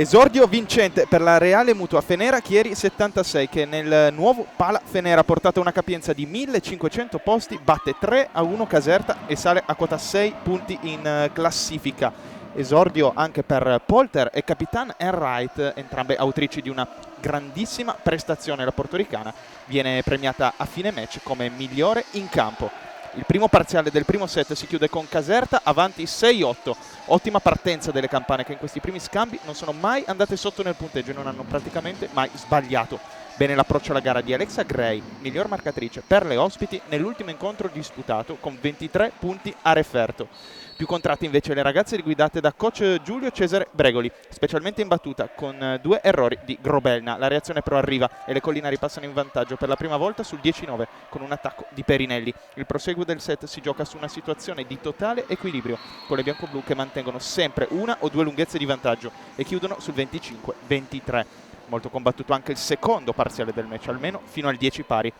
Esordio vincente per la Reale Mutua Fenera Chieri 76, che nel nuovo Pala Fenera, portata a una capienza di 1500 posti, batte 3-1 Caserta e sale a quota 6 punti in classifica. Esordio anche per Polter e Capitan Enright, entrambe autrici di una grandissima prestazione. La portoricana viene premiata a fine match come migliore in campo. Il primo parziale del primo set si chiude con Caserta avanti 6-8. Ottima partenza delle campane, che in questi primi scambi non sono mai andate sotto nel punteggio e non hanno praticamente mai sbagliato. Bene l'approccio alla gara di Alexa Gray, miglior marcatrice per le ospiti nell'ultimo incontro disputato, con 23 punti a referto. Più contratte invece le ragazze guidate da coach Giulio Cesare Bregoli, specialmente in battuta con 2 errori di Grobelna. La reazione però arriva e le collinari passano in vantaggio per la prima volta sul 10-9 con un attacco di Perinelli. Il proseguo del set si gioca su una situazione di totale equilibrio, con le biancoblù che mantengono sempre una o due lunghezze di vantaggio e chiudono sul 25-23. Molto combattuto anche il secondo parziale del match, almeno fino al 10 pari.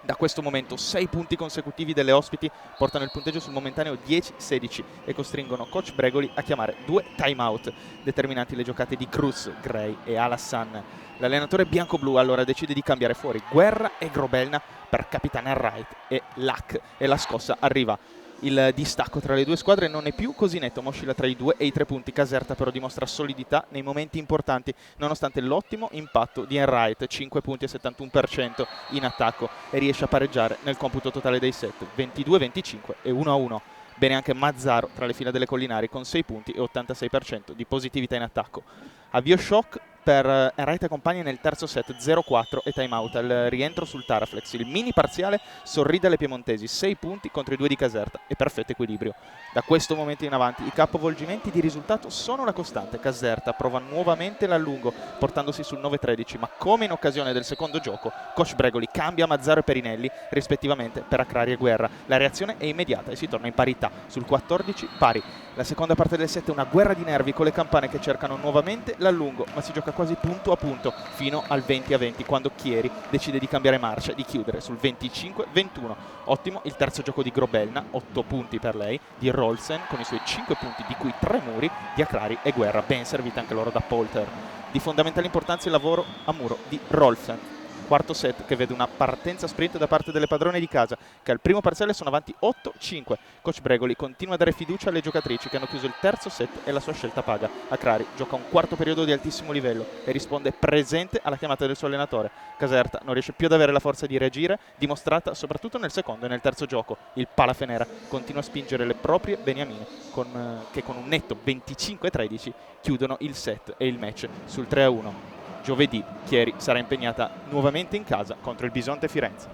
Da questo momento 6 punti consecutivi delle ospiti portano il punteggio sul momentaneo 10-16 e costringono coach Bregoli a chiamare 2 timeout, determinanti le giocate di Cruz, Gray e Alassan. L'allenatore bianco-blu allora decide di cambiare fuori Guerra e Grobelna per Capitan Enright e Lack, e la scossa arriva. Il distacco tra le due squadre non è più così netto, ma oscilla tra i 2 e i 3 punti. Caserta però dimostra solidità nei momenti importanti, nonostante l'ottimo impatto di Enright, 5 punti e 71% in attacco, e riesce a pareggiare nel computo totale dei set, 22-25 e 1-1. Bene anche Mazzaro tra le fila delle collinari con 6 punti e 86% di positività in attacco. Avvio shock per Enright e compagni nel terzo set, 0-4 e timeout al rientro sul Taraflex. Il mini parziale sorride alle piemontesi, 6 punti contro i 2 di Caserta e perfetto equilibrio. Da questo momento in avanti i capovolgimenti di risultato sono la costante. Caserta prova nuovamente l'allungo portandosi sul 9-13, ma come in occasione del secondo gioco coach Bregoli cambia Mazzaro e Perinelli rispettivamente per Acrari e Guerra. La reazione è immediata e si torna in parità sul 14 pari. La seconda parte del set è una guerra di nervi, con le campane che cercano nuovamente l'allungo, ma si gioca quasi punto a punto fino al 20-20, quando Chieri decide di cambiare marcia e di chiudere sul 25-21. Ottimo il terzo gioco di Grobelna, 8 punti per lei, di Rolsen con i suoi 5 punti, di cui 3 muri, di Acrari e Guerra, ben servita anche loro da Polter. Di fondamentale importanza il lavoro a muro di Rolsen. Quarto set che vede una partenza sprint da parte delle padrone di casa, che al primo parziale sono avanti 8-5. Coach Bregoli continua a dare fiducia alle giocatrici che hanno chiuso il terzo set e la sua scelta paga. Acrari gioca un quarto periodo di altissimo livello e risponde presente alla chiamata del suo allenatore. Caserta non riesce più ad avere la forza di reagire, dimostrata soprattutto nel secondo e nel terzo gioco. Il Pala Fenera continua a spingere le proprie beniamine, che con un netto 25-13 chiudono il set e il match sul 3-1. Giovedì Chieri sarà impegnata nuovamente in casa contro il Bisonte Firenze.